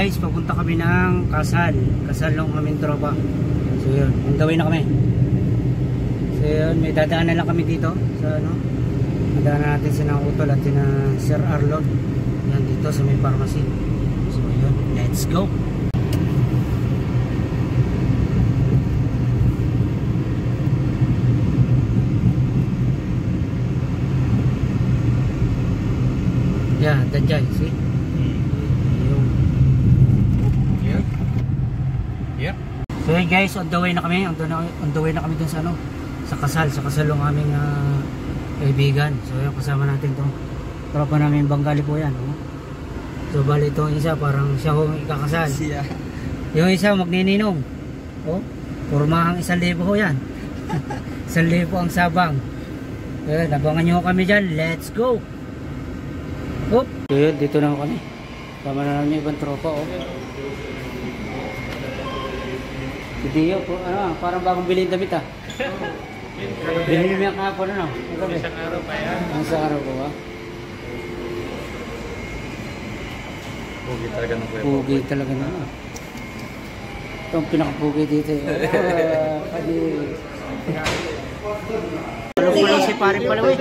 guys, papunta kami ng kasal ng aming tropa. So yun, on the way na kami. So yun, may dadaanan lang kami dito sa ano, dadaanan natin si Utol at si Sir Arlon. Yan dito sa may pharmacy. So yun, let's go. Yeah, Dajay, see? Yep. So hey guys, on the way na kami. On the way na kami dun sa ano, sa kasal ng aming kaibigan. So yung kasama natin to. Tropa namin Bengali po yan. Oh. So bali itong isa parang siya ho ikakasal. Yung isa magnininong. Oh, purmahang 1,000 ho yan. 1,000 ang sabang. Ayan, abangan nyo kami dyan. Let's go! Oh, so yun, dito na kami. Tama na namin ibang tropa. Oh. Si Dio, parang bagong bilhin damit ah. Bilhin mo yung kahapon ano? Isang araw pa yan. Isang araw ko ba? Pugi talaga ng kuya. Pugi talaga na. Ito ang pinakapugi dito eh. Kadi. Tulog mo lang si paring palawin.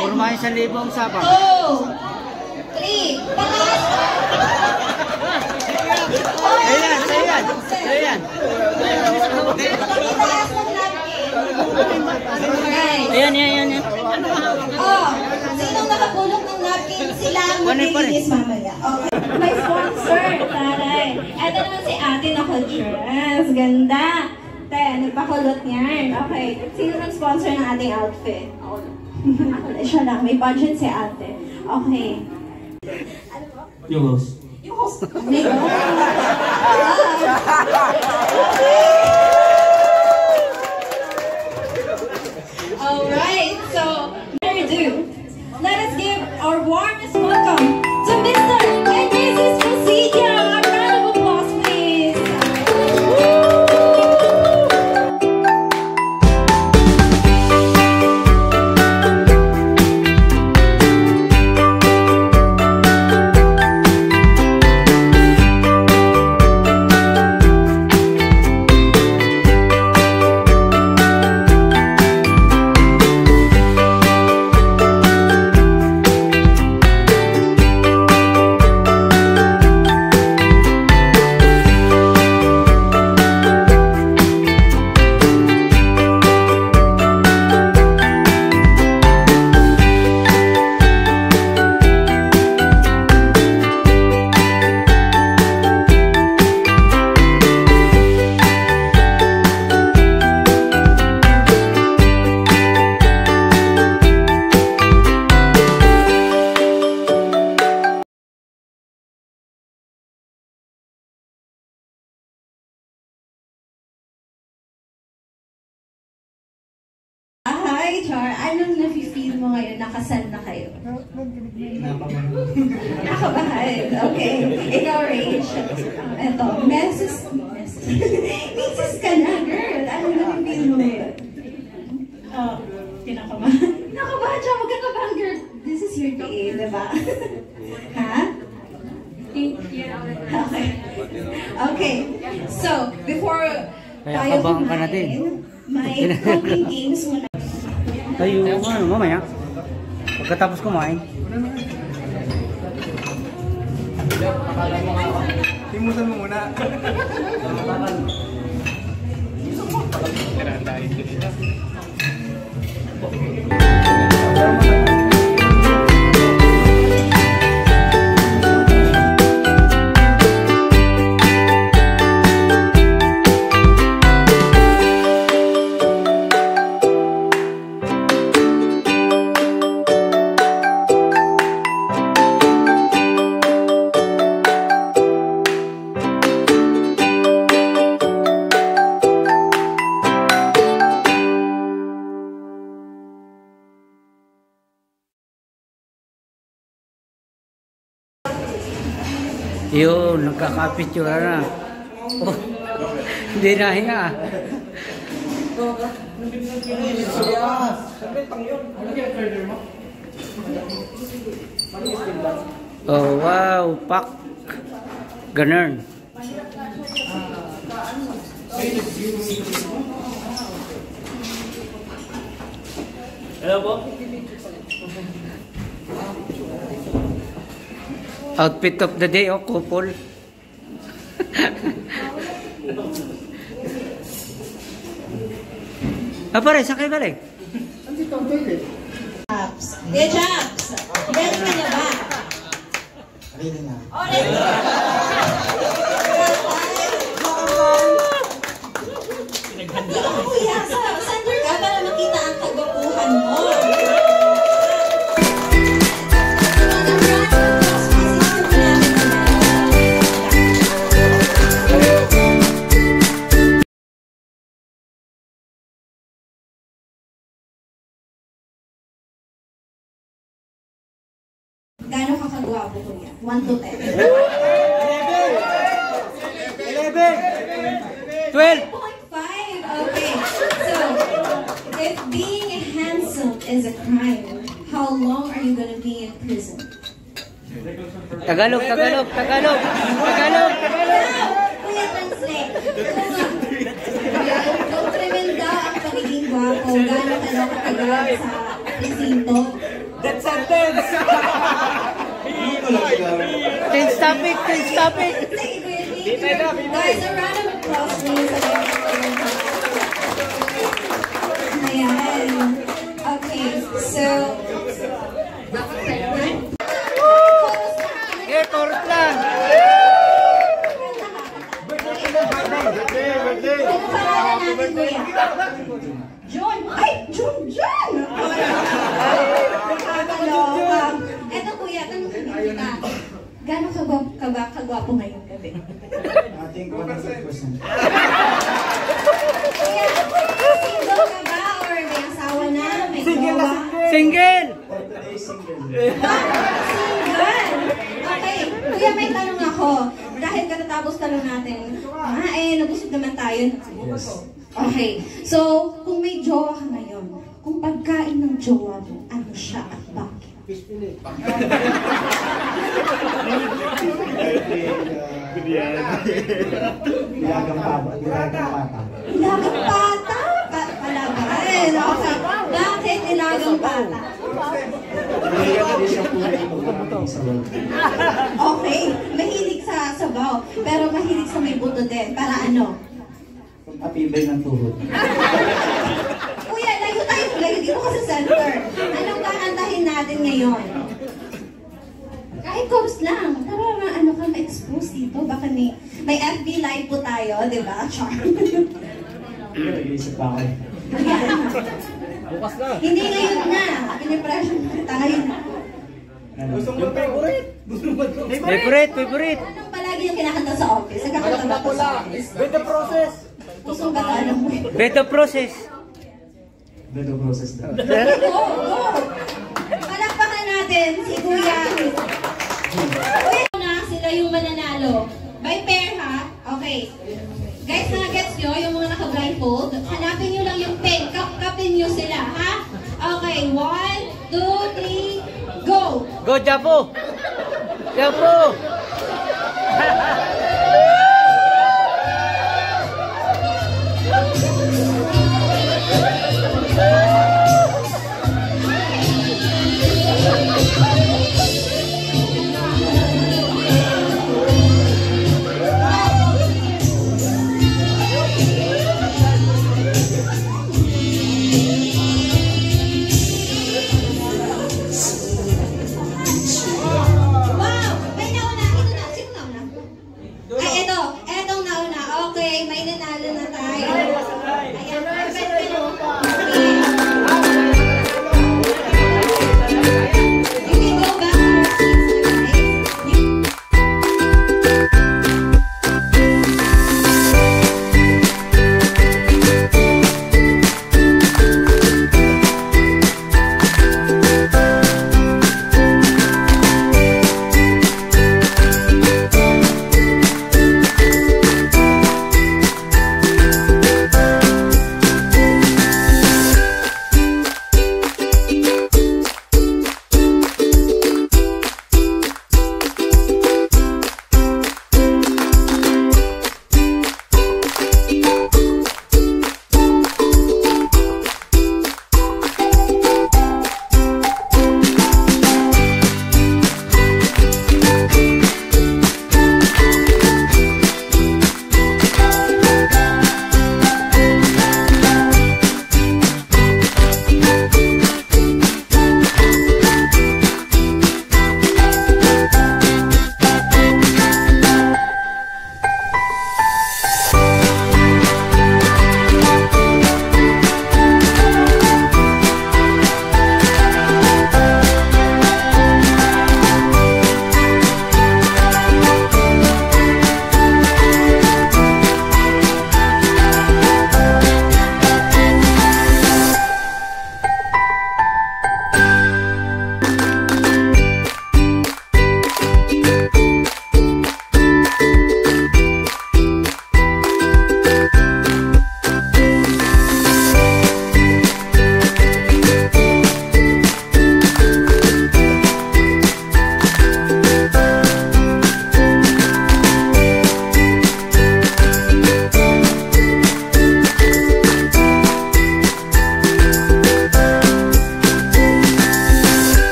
Purmahin 1,000 ang sabang. 2, 3, taas! Ayan. Ayan. Oh, sinong nakapulot ng napkin? Sila ang maglilinis mamaya. Okay. May sponsor, taray. Ito naman si ate naka-dress. Ganda. Tayo, nagpakulot niyan. Okay. Sino nag-sponsor ng ating outfit? Ako na. Siya lang. May budget si ate. Okay. Ano po? Yung host. Yung host. May host. Alright, so, let us give our warmest welcome to Mr. and Mrs. Presidio. A round of applause, please. Hi, Char. Anong nafe-feel mo ngayon? Nakasal na kayo? Nakabahan. Okay. Ikaw, Rach. Ito. Mrs. ka na, girl. Anong nafe-feel mo ngayon? Oh, kinakabahan. Nakabahan siya. Huwag ka kabahan, girl. This is your day, diba? Ha? Thank you. Okay. Okay. So, before Kaya kabang ka na din. May cooking games muna. Tayo, mamaya. Pagkatapos kumain. Timusan mo muna. Yun, nagkakapicture na. Oh, hindi na hinga. Oh, wow, pak. Ganun. Hello po? Outfit of the day, oh, couple. Pare, sakay balik. Jobs. Kuya Jobs, ready ka na ba? Ready na. Oh, ready ka na. Dito ka kuya, sa center ka para makita ang kagwapuhan mo. Gano'n ka kagwapo kuya? 1 to 10. 12! 5. Okay. So, if being handsome is a crime, how long are you gonna be in prison? Tagalog. Kuya, translate. Kung krimen daw ang pagiging gwapo, gano'n ka daw katagal sa presinto? That sentence! Change topic. Guys, a round of applause please. Ayan. Okay, so... Chorus lang. Ano pangalan natin, kuya? John! Ay! John! Nakakaloka. Eto kuya, tanong kita. Gano'n kagwapo ngayong gabi? Ating 100%. Kuya, single ka ba? Or may asawa na? May jowa? Single. For today, single. Single! Okay, kuya, may tanong ako. Dahil katatapos tanong natin, nabusog naman tayo. Yes. Okay, so kung may jowa ka ngayon, kung pagkain ng jowa mo, ano siya at bakit? Ilagang pata. Nilagang pata? Palaban. Okay. Bakit nilagang pata? Hindi siya kulay ng sabaw. Okay, mahilig sa sabaw, pero mahilig sa may buto din. Para ano? Patibay ng tuhod. Kuya, layo tayo. Layo dito ka sa center. Anong kakantahin natin ngayon? Kahit chorus lang. Para ano ka ma-expose dito. Baka may FB live po tayo, di ba? Char. Nag-iisip pa ako. Bukas na. Hindi ngayon na. Pinipression kita ngayon na. Yung favorite. Favorite. Anong palagi yung kinakanta sa office? Nagkakanta ba ito sa office? With the process. Pusong kataan mo. Beto process. Beto process daw. Go! Palakpakan natin si Kuya. Kuya na, sila yung mananalo. By pair ha? Okay. Guys, na-gets nyo yung mga naka-blindfold? Hanapin nyo lang yung pen. Kapin nyo sila, ha? Okay, 1, 2, 3, go! Go, Japo. Wow! May nauna. Ito na. Sino nauna? Ay, etong nauna. Okay, may nanalo na tayo.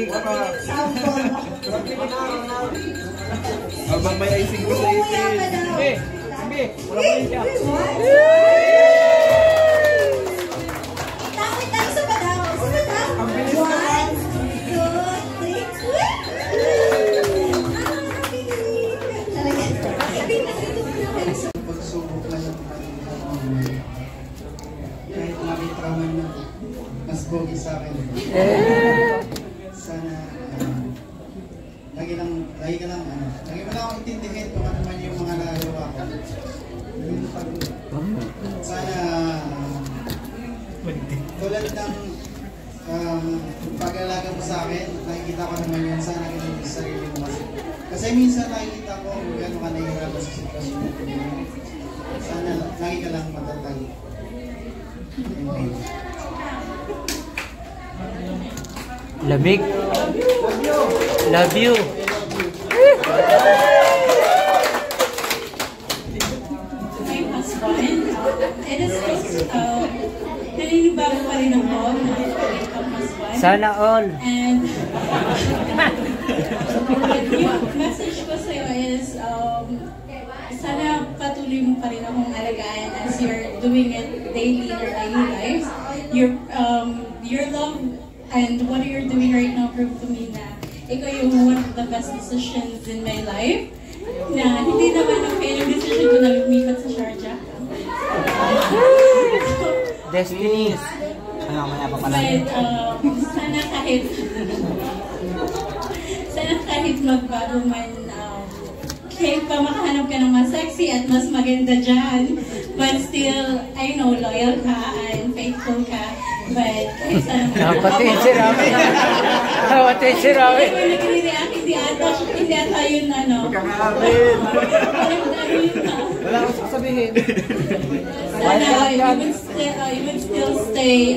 Sample. Habang may icing ko sa Kuya ka daw. Wala pa rin siya. Takot tayo sa padaw. Sa padaw. 1, 2, 3. Pagsubok lang ng kahit makita man na mas pogi sa akin. Sana lagi ka lang akong intindihin kung ano man yung mga nagawa ko. Sana tulad ng pag-alaga mo sa akin, nakikita ko naman yun, sana ganun sa sarili mo kasi minsan nakikita ko kung gano'n ka nahihirapan sa sitwasyon mo. Sana lagi ka lang matatag. Lamig. Love you. My husband, it is just, naninibago pa rin ako na itong husband. Sana all. And yung message ko sa'yo is, sana patuloy mo pa rin akong alagaan as you're doing it daily in your daily lives. Your love and what you're doing right now prove to me na ikaw yung one of the best decisions in my life. Na hindi naman ang yung decision ko na lumipat sa Sharjah. Destiny. But sana kahit magbago man, kahit pa makahanap ka ng mas sexy at mas maganda dyan, but still, I know, loyal ka and faithful ka. But kahit sana Napatay si Rami. Napatay si Rami. hindi ata yun ano. Magkakabit. Wala akong sasabihin. Sana you would still stay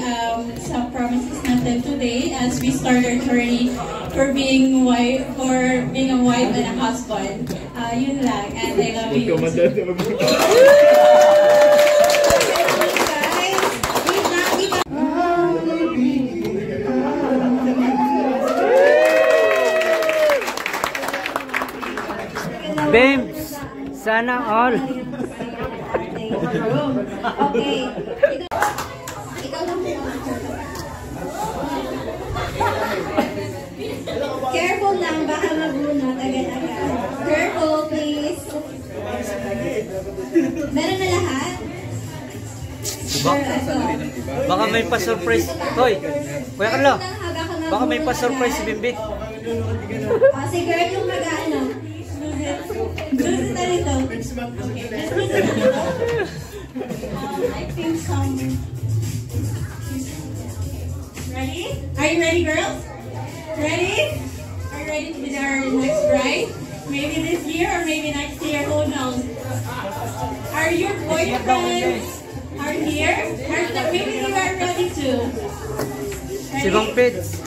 sa promises natin today as we start our journey for being a wife and a husband. Yun lang, and I love you. Bims, sana all. Okay. Ikaw lang po. Careful lang, baka mabunot agad-agad. Careful, please. Meron na lahat? Baka may pa-surprise. Hoy, Kuya Carlo. Baka may pa-surprise si Bimbi. Si girl yung mag-ano. Lose it na rito. I think ready? Are you ready, girls? Ready? Are you ready to be our next bride? Maybe this year or maybe next year, who knows? Are your boyfriends are here? Maybe you are ready too. Si Bang Pits.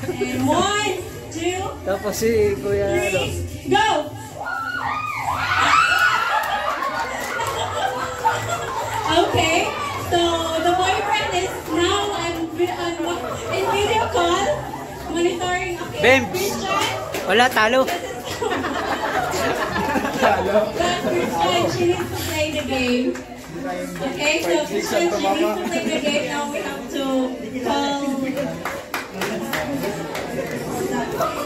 And 1, 2, Tapos si Kuya Carlo. 3, go! Okay, so the boyfriend is now in video call, monitoring. Okay, Bims. Christian. Wala, talo. But Christian, she needs to play the game. Okay, so Christian, she needs to play the game. Now we have to call.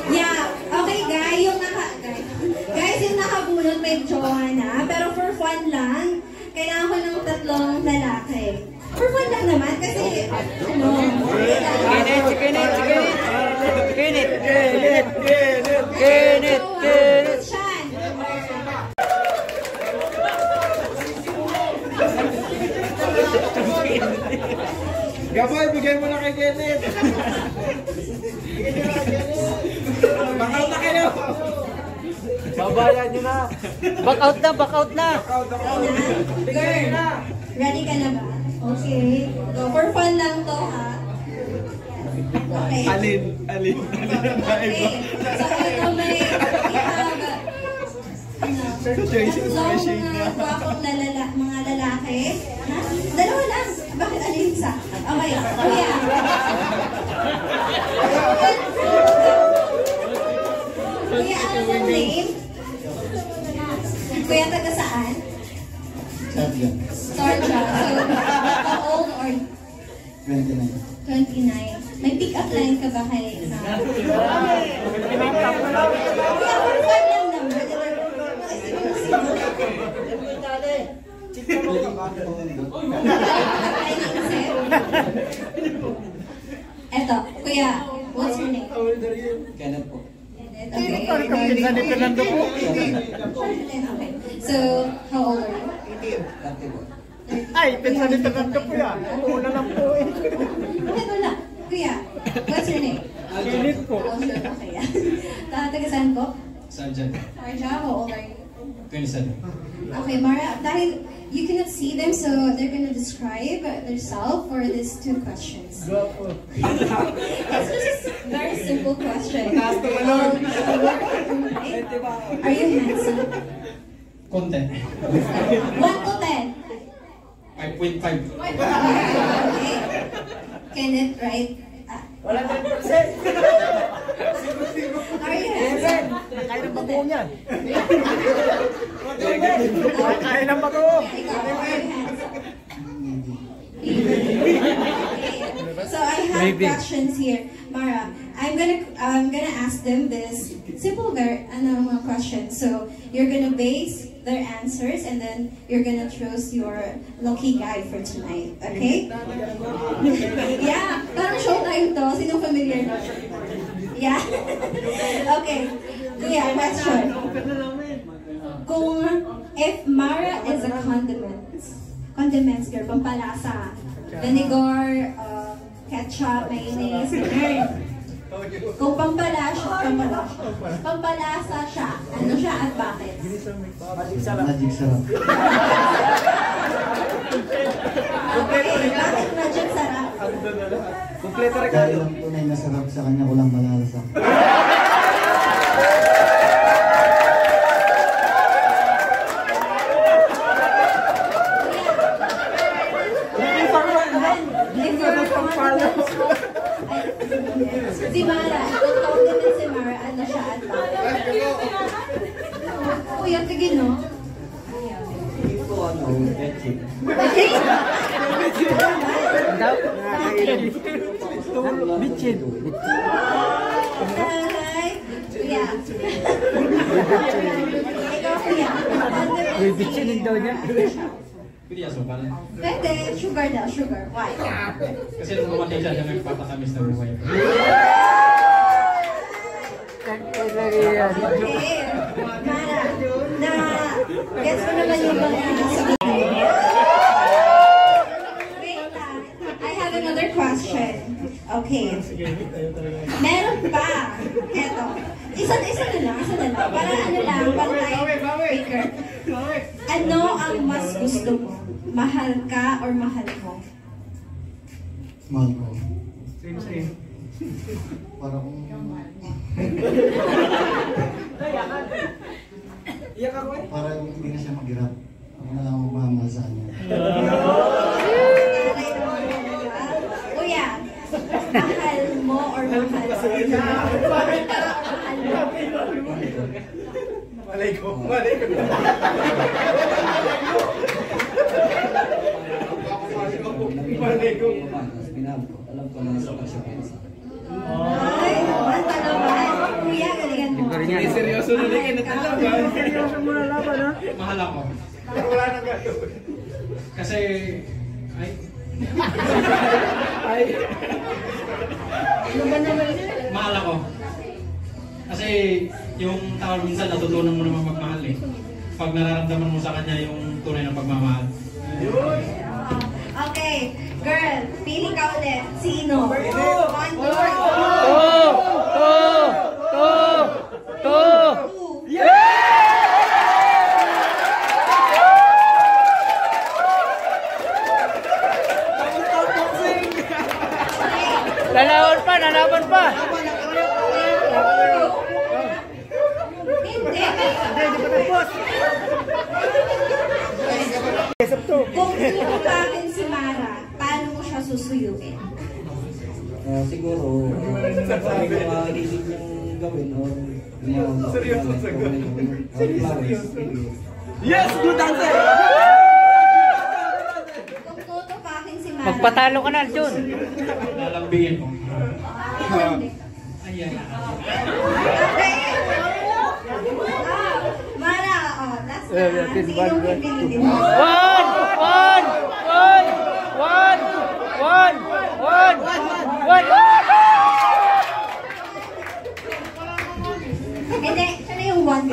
Yeah, okay guys, yung nakabunot may jowa na, pero for fun lang, kailangan ko ng 3 lalaki. For fun lang naman, kasi, ano, Kinit. Sean. Gaboy, bigay mo na kay Kenneth. Bakaw na kayo. Babayan nyo na. Back out na. Girl, ready ka na ba? Okay. So, for fun lang to, ha? Okay. Alin na ba? Okay. So, ito may, mga gwapong mga lalaki. Ha? 2 lang. Bakit alin isa? Okay. Kuya. ano mong name? Kuya, taga saan? Shotgun. Sarja. So, how old are you? 29. 29. May pick-up line ka ba kay Mara? Kuya, for fun lang naman. Eto, kuya, what's your name? Kenneth po. Okay. Okay. So, how old are you? 30 po. Ay, pinsan ni Fernando po yan. Una lang po eh. Bakit wala? Kuya, what's your name? Kilit po. Okay, yan. Taga saan po? Sergeant. Marja, how old are you? 27. Okay, Mara, dahil you cannot see them, so they're gonna describe themselves for these 2 questions. It's just a very simple question. Are you handsome? Konti. 1 to 10. 5.5. Okay. Kenneth, right? Wala 10%. Are you handsome? Kaya ng bago niyan. Kaya ng bago. Ikaw, are you handsome? Okay. So I have Maybe. questions here. Mara, I'm gonna ask them this simple mga questions. So you're gonna base their answers and then you're gonna choose your lucky guy for tonight. Okay? Yeah, parang showtime to. Sinong familiar na? Yeah? Okay. Kuya, question. Kung if Mara is a condiments girl, pampalasa, vinegar, ketchup, mayonnaise, kung pampalasa siya, ano siya at bakit? Magic sarap. Okay, bakit magic sarap? Kompleto rin Dahil ang tunay na sarap sa kanya ko lang malalasa. Si Mara, kung compliment si Mara, ano siya at bakit? Kuya, tigil no? Ito ano, etching. Bitchin. Hi! Kuya. Ikaw, kuya. Bitchinin daw niya. Piliyaso pa lang. Pwede, sugar daw, sugar. Why? Kasi nung kumatay siya, siya nagpapatamis na buhay. Okay. Mara, guess mo naman yung mga sagot. Wait lang. I have another question. Okay. Meron pa. Eto. Isa na lang. Para ano lang, para tayo breaker. Ano ang mas gusto mo? Mahal ka or mahal mo? Mahal ko. Same. Para kung... Para hindi na siya maghirap. Ako na lang magmamahal sa kanya. Kuya, mahal mo or mahal mo? Malay ko. Alam ko na sa pagsakansa. Ay, naman talaman. Kuya, galingan mo. Seryoso na rin. Seryoso mo na laban, ha? Mahal ako. Pero wala nang gagawin. Kasi... Mahal ako. Kasi yung tao minsan natutunan mo naman magmahal eh. Pag nararamdaman mo sa kanya yung tunay ng pagmamahal. Okay, girl, pili ka ulit. Sino? Lalaban pa. Hindi. Kung tutupagin si Mara, paano mo siya susuyuin? Siguro, sabi ko hilig niyang gawin o Seryoso sagot. Yes! Good answer! Kung tutupakin si Mara. Magpatalo ka na, Jun. Lalambingin mo. Mara, last na. Sinong pipiliin mo? One! Hindi, siya na yung one.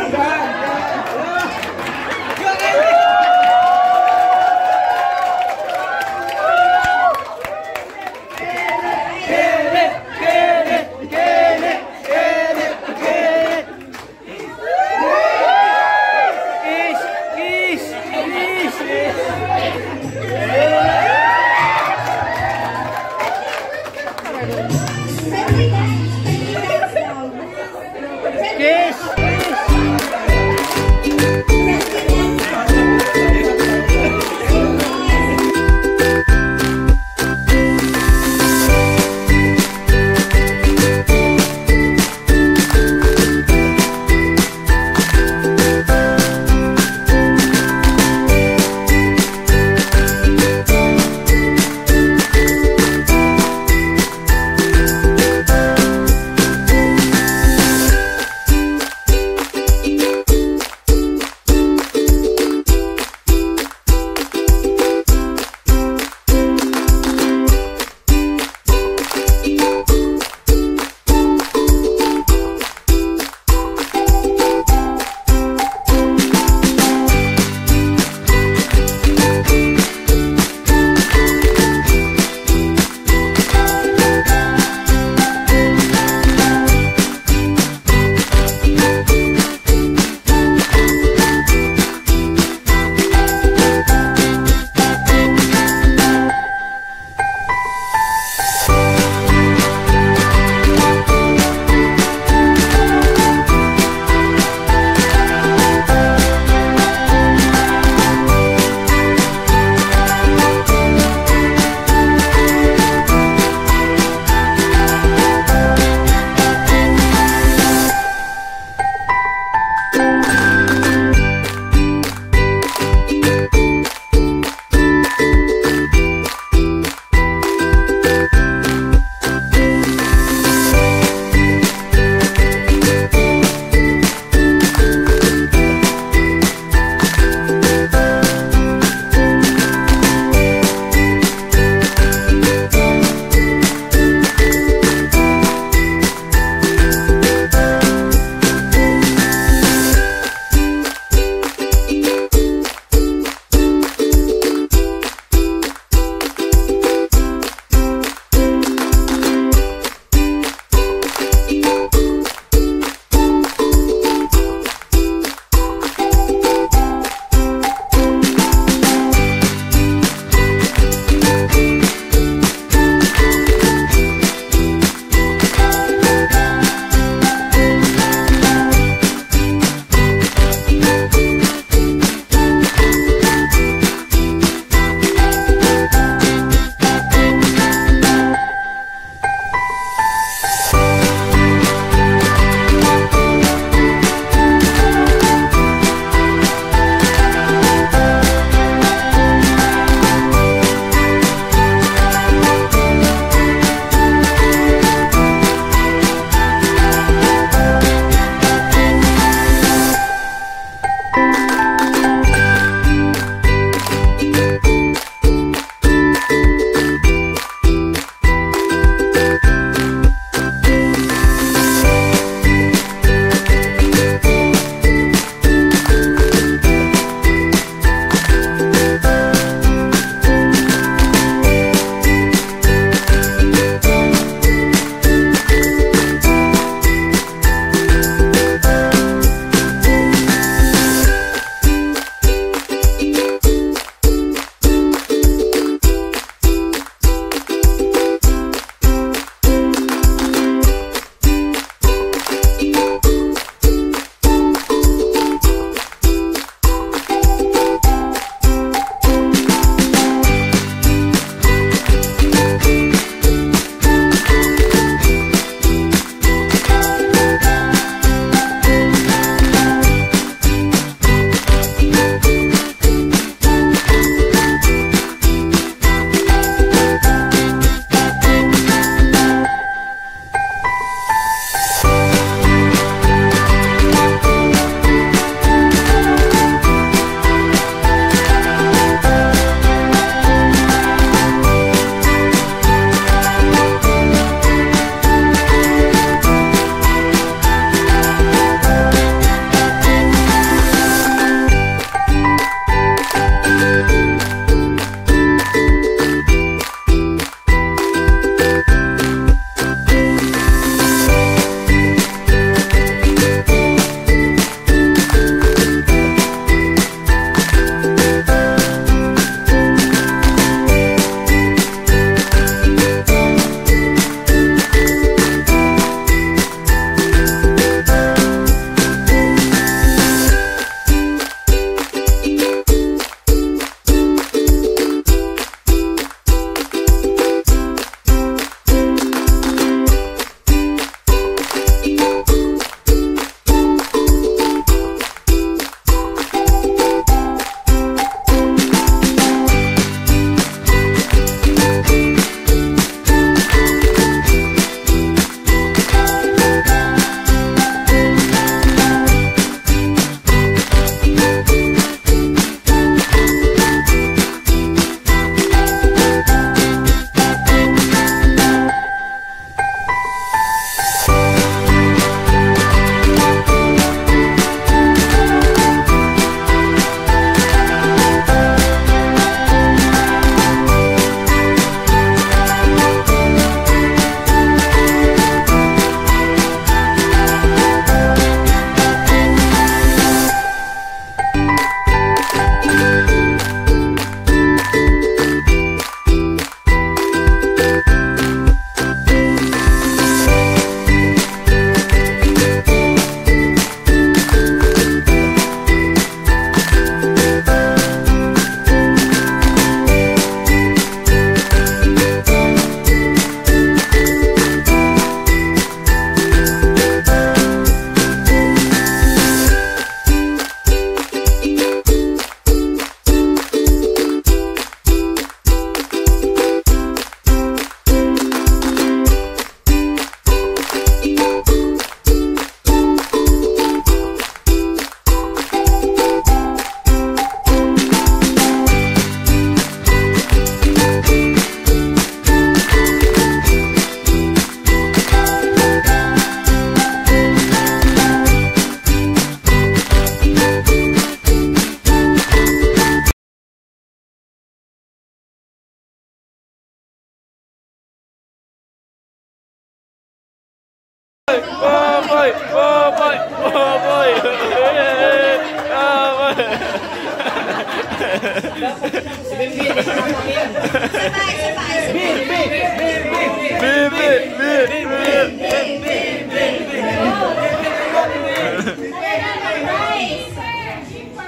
Boboy! Boboy! Boboy!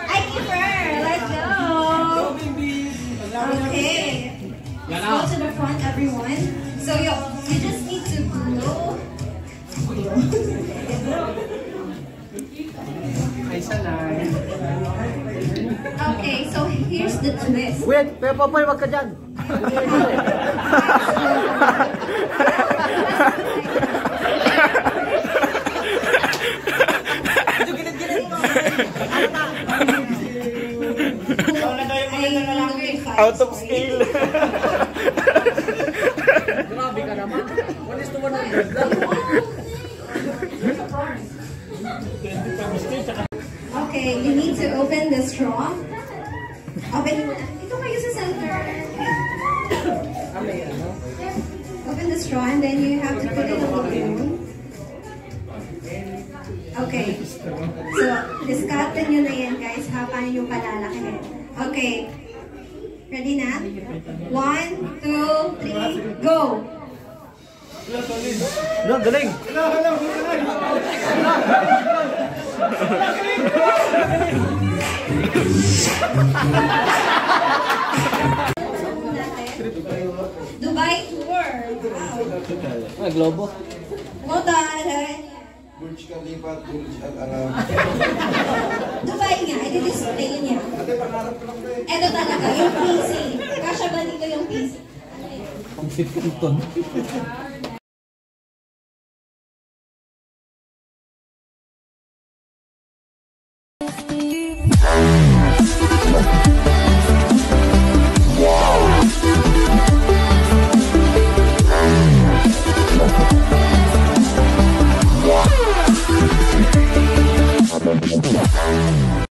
I keep her. Let's go. Okay. Let's go to the front, everyone. So you just need to blow. Okay, so here's the twist. Wait, Kuya Popoy, wag ka dyan. Out of scale. Grabe ka naman. 1:100 lang. Okay, you need to open the straw. Open mo na. Ito kayo sa center. Open the straw and then you have to put it on the balloon. Okay. So, discard nyo na yan guys ha. Paano nyo palalakihin. Okay. Ready na? 1, 2, 3, go! Lo, galing. Dubai tour. Wow. Globo. Well done. Burj Khalifa, Burj Al Arab. Dubai nga, i-display niya. Ito talaga, yung PC. Kasya ba dito yung PC? Ang 15 ton.